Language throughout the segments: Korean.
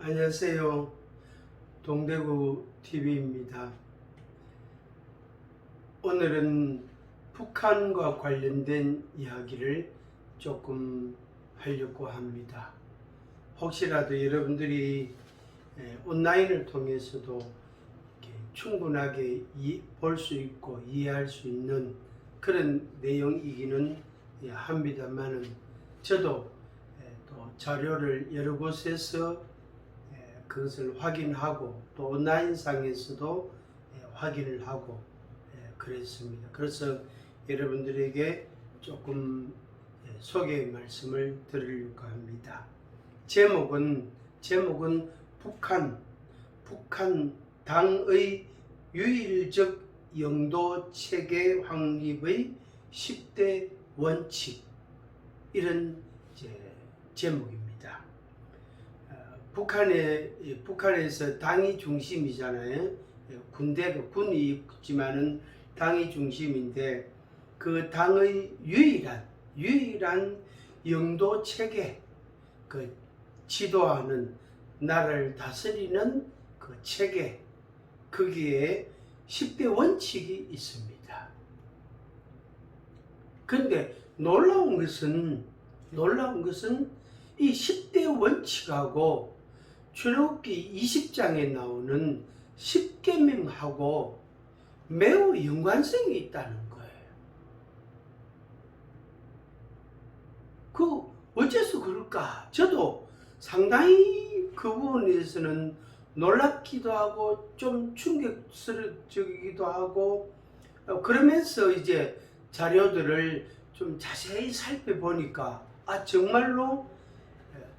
안녕하세요. 동대구 TV입니다. 오늘은 북한과 관련된 이야기를 조금 하려고 합니다. 혹시라도 여러분들이 온라인을 통해서도 충분하게 볼 수 있고 이해할 수 있는 그런 내용이기는 합니다만은 저도 또 자료를 여러 곳에서 그것을 확인하고 또 온라인상에서도 확인을 하고 그랬습니다. 그래서 여러분들에게 조금 소개 말씀을 드리려고 합니다. 제목은 북한 당의 유일적 영도 체계 확립의 10대 원칙, 이런 제목입니다. 북한에서 당이 중심이잖아요. 군이 있지만은 당이 중심인데 그 당의 유일한 영도 체계, 그 지도하는 나라를 다스리는 그 체계, 거기에 10대 원칙이 있습니다. 그런데 놀라운 것은 이 10대 원칙하고 출애굽기 20장에 나오는 10계명하고 매우 연관성이 있다는 거예요. 어째서 그럴까? 저도 상당히 그 부분에서는 놀랍기도 하고 좀 충격스럽기도 하고, 그러면서 이제 자료들을 좀 자세히 살펴보니까 정말로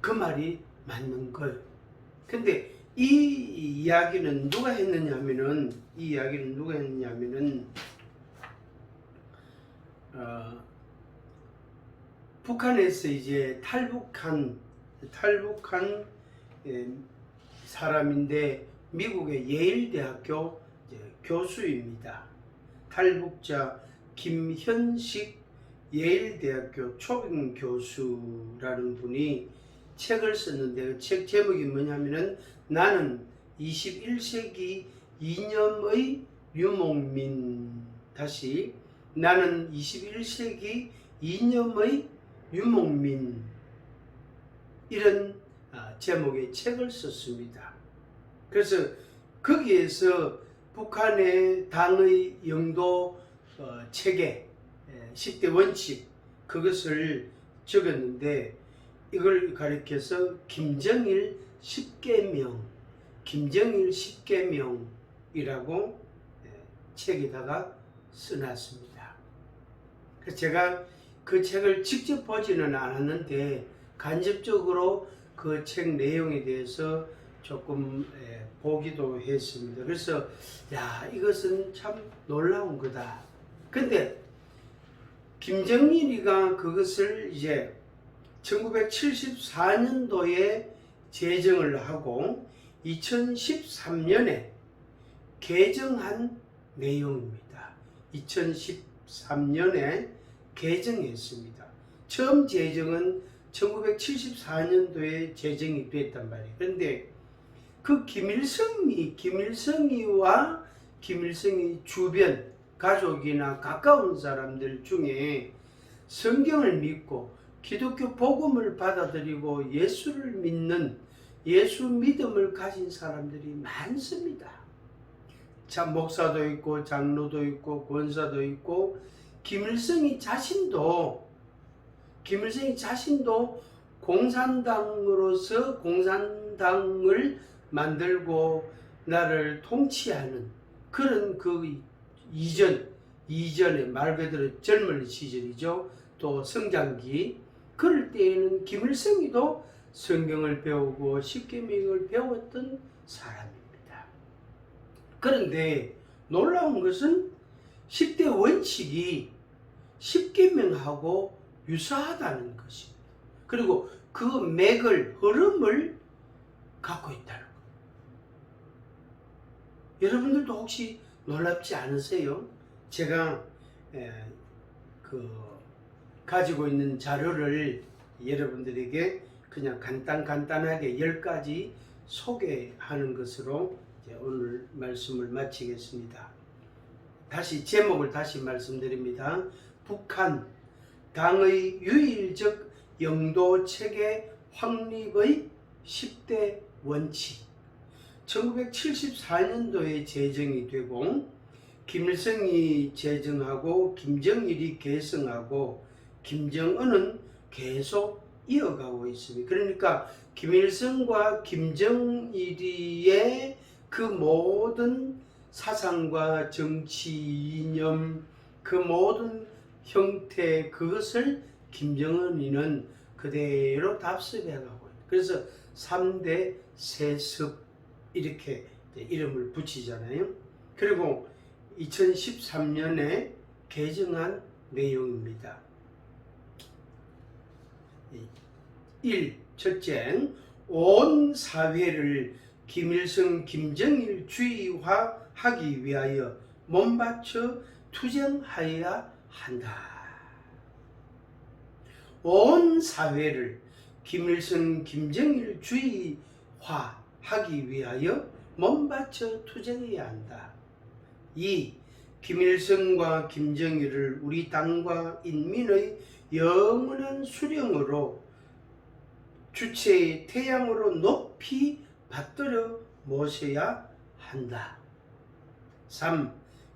그 말이 맞는 거예요. 근데 이 이야기는 누가 했느냐면은 북한에서 이제 탈북한 사람인데 미국의 예일대학교 교수입니다. 탈북자 김현식 예일대학교 초빙 교수라는 분이 책을 썼는데 그 책 제목이 뭐냐면은 나는 21세기 이념의 유목민, 다시 나는 21세기 이념의 유목민, 이런 제목의 책을 썼습니다. 그래서 거기에서 북한의 당의 영도 체계 10대 원칙, 그것을 적었는데 이걸 가리켜서 김정일 10계명이라고 책에다가 써놨습니다. 그래서 제가 그 책을 직접 보지는 않았는데 간접적으로 그 책 내용에 대해서 조금 보기도 했습니다. 그래서 이것은 참 놀라운 거다. 근데 김정일이가 그것을 이제 1974년도에 제정을 하고 2013년에 개정한 내용입니다. 2013년에 개정했습니다. 처음 제정은 1974년도에 제정이 됐단 말이에요. 그런데 그 김일성이와 김일성이 주변 가족이나 가까운 사람들 중에 성경을 믿고 기독교 복음을 받아들이고 예수를 믿는 예수 믿음을 가진 사람들이 많습니다. 참 목사도 있고 장로도 있고 권사도 있고 김일성이 자신도 공산당으로서 공산당을 만들고 나를 통치하는 그런 그 이전에 말 그대로 젊은 시절이죠. 또 성장기, 그럴 때에는 김일성이도 성경을 배우고 십계명을 배웠던 사람입니다. 그런데 놀라운 것은 10대 원칙이 십계명하고 유사하다는 것입니다. 그리고 그 흐름을 갖고 있다는 것. 여러분들도 혹시 놀랍지 않으세요? 제가 가지고 있는 자료를 여러분들에게 그냥 간단하게 10가지 소개하는 것으로 오늘 말씀을 마치겠습니다. 제목을 다시 말씀드립니다. 북한 당의 유일적 영도 체계 확립의 10대 원칙. 1974년도에 제정이 되고 김일성이 제정하고 김정일이 계승하고 김정은은 계속 이어가고 있습니다. 그러니까 김일성과 김정일의 그 모든 사상과 정치 이념, 그 모든 형태, 그것을 김정은이는 그대로 답습해가고 있다. 그래서 3대 세습 이렇게 이름을 붙이잖아요. 그리고 2013년에 개정한 내용입니다. 1. 첫째, 온 사회를 김일성, 김정일 주의화하기 위하여 몸바쳐 투쟁하여야 한다. 온 사회를 김일성, 김정일 주의화하기 위하여 몸바쳐 투쟁해야 한다. 2. 김일성과 김정일을 우리 당과 인민의 영원한 수령으로 주체의 태양으로 높이 받들어 모셔야 한다. 3.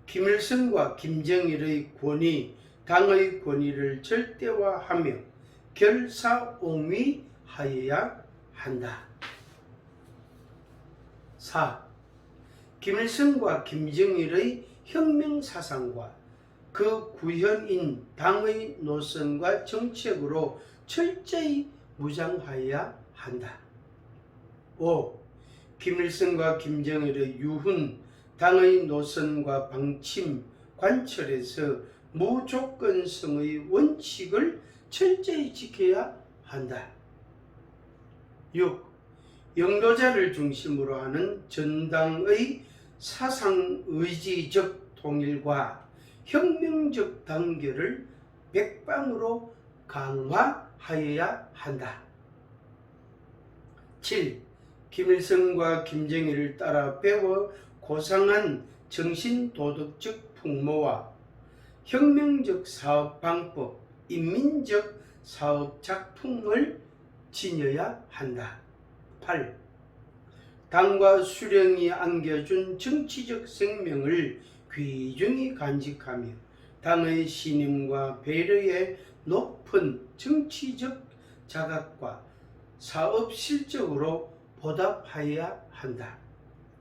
김일성과 김정일의 권위, 당의 권위를 절대화하며 결사옹위하여야 한다. 4. 김일성과 김정일의 혁명사상과 그 구현인 당의 노선과 정책으로 철저히 무장하여야 한다. 5. 김일성과 김정일의 유훈, 당의 노선과 방침, 관철에서 무조건성의 원칙을 철저히 지켜야 한다. 6. 영도자를 중심으로 하는 전당의 사상의지적 통일과 혁명적 단결을 백방으로 강화하여야 한다. 7. 김일성과 김정일을 따라 배워 고상한 정신도덕적 풍모와 혁명적 사업 방법, 인민적 사업 작품을 지녀야 한다. 8. 당과 수령이 안겨준 정치적 생명을 귀중히 간직하며 당의 신임과 배려에 높은 정치적 자각과 사업 실적으로 보답하여야 한다.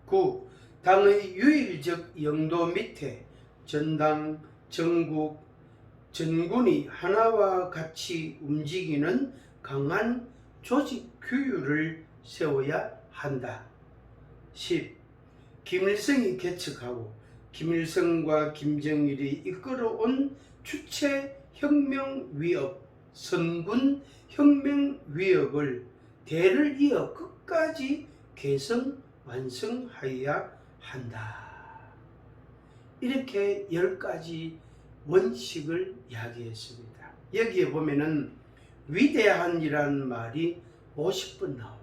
9. 당의 유일적 영도 밑에 전당, 전국, 전군이 하나와 같이 움직이는 강한 조직 규율을 세워야 한다. 10. 김일성이 개척하고 김일성과 김정일이 이끌어온 주체 혁명위협, 선군 혁명위협을 대를 이어 끝까지 개선 완성하여야 한다. 이렇게 10가지 원칙을 이야기했습니다. 여기에 보면은 위대한이라는 말이 50번 나옵니다.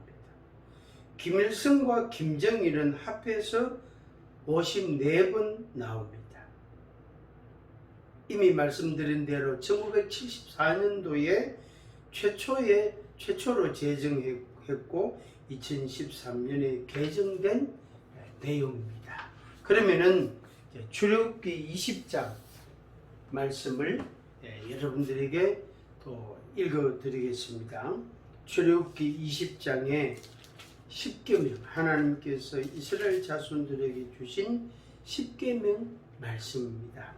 김일성과 김정일은 합해서 54번 나옵니다. 이미 말씀드린 대로 1974년도에 최초로 제정했고 2013년에 개정된 내용입니다. 그러면은 출애굽기 20장 말씀을 여러분들에게 또 읽어드리겠습니다. 출애굽기 20장에 10계명, 하나님께서 이스라엘 자손들에게 주신 10계명 말씀입니다.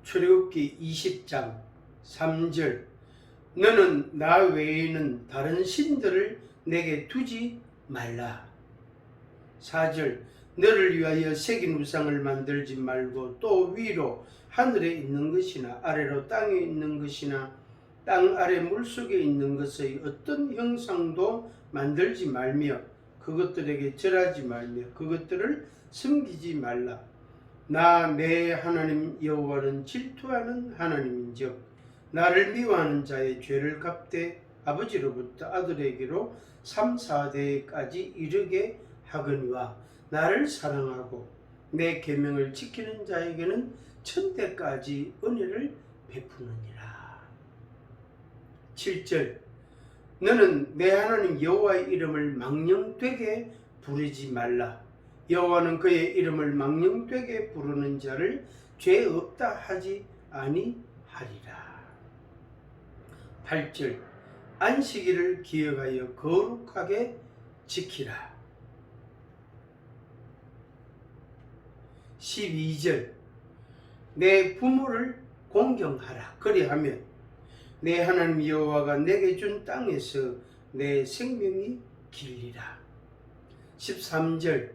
출애굽기 20장 3절, 너는 나 외에는 다른 신들을 내게 두지 말라. 4절, 너를 위하여 새긴 우상을 만들지 말고 또 위로 하늘에 있는 것이나 아래로 땅에 있는 것이나 땅 아래 물속에 있는 것의 어떤 형상도 만들지 말며 그것들에게 절하지 말며 그것들을 섬기지 말라. 나 내 하나님 여호와는 질투하는 하나님인즉 나를 미워하는 자의 죄를 갚되 아버지로부터 아들에게로 3, 4대까지 이르게 하거니와 나를 사랑하고 내 계명을 지키는 자에게는 천대까지 은혜를 베푸느니라. 7절 너는 내 하나님 여호와의 이름을 망령되게 부르지 말라. 여호와는 그의 이름을 망령되게 부르는 자를 죄 없다 하지 아니하리라. 8절 안식일을 기억하여 거룩하게 지키라. 12절 내 부모를 공경하라. 그리하면 내 하나님 여호와가 내게 준 땅에서 내 생명이 길리라. 13절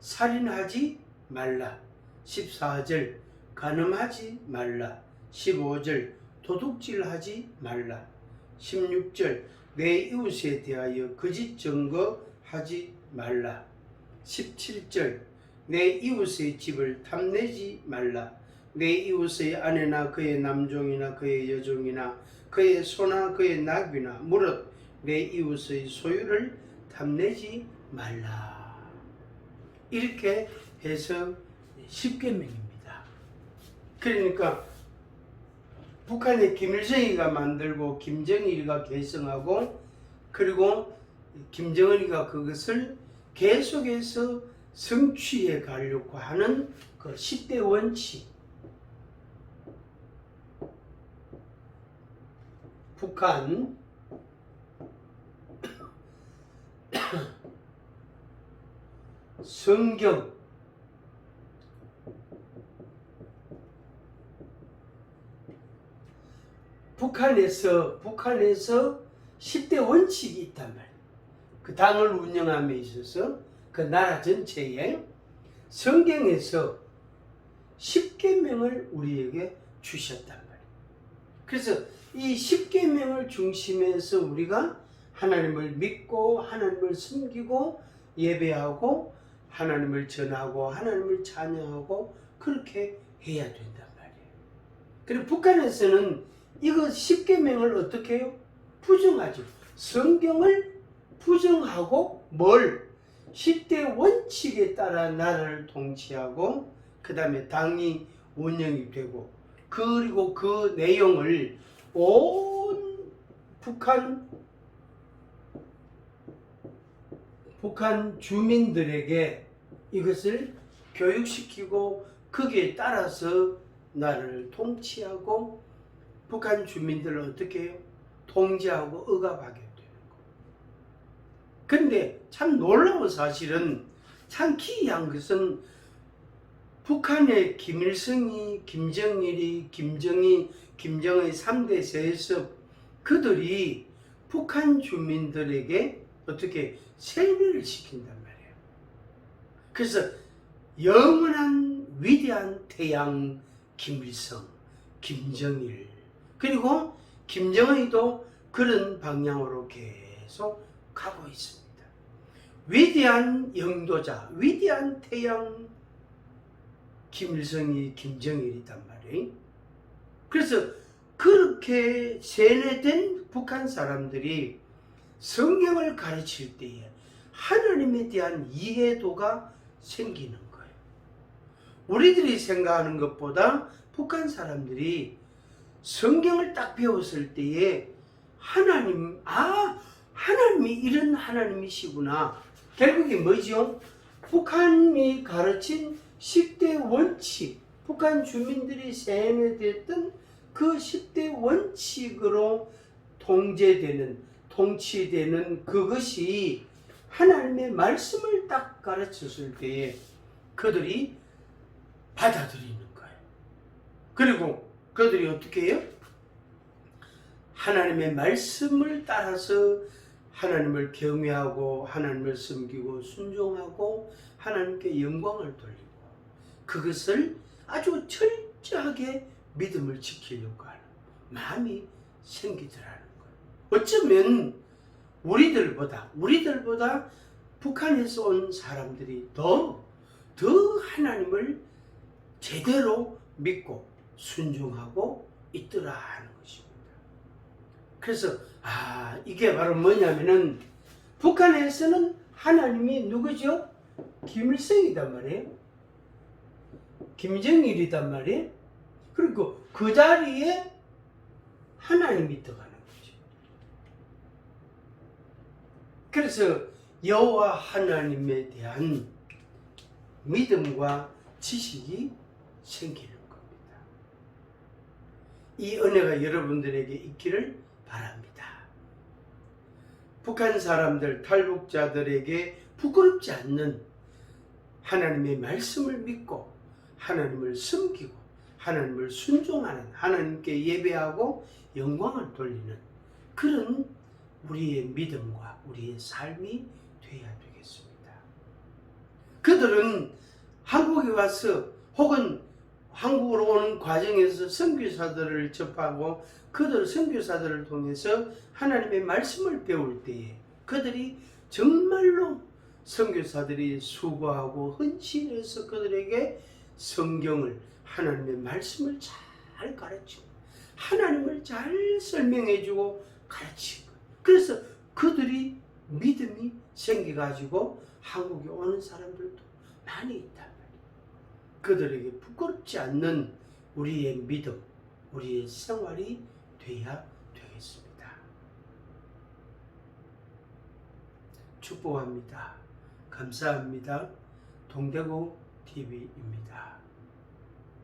살인하지 말라. 14절 간음하지 말라. 15절 도둑질하지 말라. 16절 내 이웃에 대하여 거짓 증거하지 말라. 17절 내 이웃의 집을 탐내지 말라. 내 이웃의 아내나 그의 남종이나 그의 여종이나 그의 소나 그의 나귀나 무릇 내 이웃의 소유를 탐내지 말라. 이렇게 해서 10계명입니다. 그러니까 북한의 김일성이가 만들고 김정일이가 개성하고 그리고 김정은이가 그것을 계속해서 성취해 가려고 하는 그 10대 원칙. 북한 성경 북한에서 10대 원칙이 있단 말이에요. 그 당을 운영함에 있어서 그 나라 전체에 성경에서 10계명을 우리에게 주셨단 말이에요. 그래서 이 10계명을 중심해서 우리가 하나님을 믿고 하나님을 섬기고 예배하고 하나님을 전하고 하나님을 찬양하고 그렇게 해야 된단 말이에요. 그리고 북한에서는 이거 10계명을 어떻게 해요? 부정하죠. 성경을 부정하고 뭘? 10대 원칙에 따라 나라를 통치하고 그 다음에 당이 운영이 되고 그리고 그 내용을 온 북한 주민들에게 이것을 교육시키고 거기에 따라서 나라를 통치하고 북한 주민들을 어떻게 해요? 통제하고 억압하게 되는 거예요. 근데 참 놀라운 사실은 참 기이한 것은 북한의 김일성이, 김정일이, 김정희, 김정의 3대 세습 그들이 북한 주민들에게 어떻게 세뇌를 시킨단 말이에요. 그래서 영원한 위대한 태양 김일성, 김정일 그리고 김정은이도 그런 방향으로 계속 가고 있습니다. 위대한 영도자, 위대한 태양 김일성이 김정일이단 말이에요. 그래서 그렇게 세뇌된 북한 사람들이 성경을 가르칠 때에 하나님에 대한 이해도가 생기는 거예요. 우리들이 생각하는 것보다 북한 사람들이 성경을 딱 배웠을 때에 하나님이 이런 하나님이시구나. 결국에 뭐죠? 북한이 가르친 10대 원칙, 북한 주민들이 세뇌됐던 그 10대 원칙으로 통치되는 그것이 하나님의 말씀을 딱 가르쳤을 때에 그들이 받아들이는 거예요. 그리고 그들이 어떻게 해요? 하나님의 말씀을 따라서 하나님을 경외하고 하나님을 섬기고 순종하고 하나님께 영광을 돌리고 그것을 아주 철저하게 믿음을 지키려고 하는 마음이 생기더라는 거예요. 어쩌면 우리들보다 북한에서 온 사람들이 더 하나님을 제대로 믿고 순종하고 있더라 하는 것입니다. 그래서 이게 바로 뭐냐면은 북한에서는 하나님이 누구죠? 김일성이단 말이에요. 김정일이단 말이에요. 그리고 그 자리에 하나님이 들어가는 거죠. 그래서 여호와 하나님에 대한 믿음과 지식이 생기는 겁니다. 이 은혜가 여러분들에게 있기를 바랍니다. 북한 사람들, 탈북자들에게 부끄럽지 않는 하나님의 말씀을 믿고 하나님을 섬기고 하나님을 순종하는, 하나님께 예배하고 영광을 돌리는 그런 우리의 믿음과 우리의 삶이 되어야 되겠습니다. 그들은 한국에 와서 혹은 한국으로 오는 과정에서 선교사들을 접하고 그들 선교사들을 통해서 하나님의 말씀을 배울 때에 그들이 정말로 선교사들이 수고하고 헌신해서 그들에게 성경을, 하나님의 말씀을 잘 가르치고 하나님을 잘 설명해주고 가르치고, 그래서 그들이 믿음이 생겨가지고 한국에 오는 사람들도 많이 있단 말이에요. 그들에게 부끄럽지 않는 우리의 믿음, 우리의 생활이 되어야 되겠습니다. 축복합니다. 감사합니다. 동대구 TV입니다.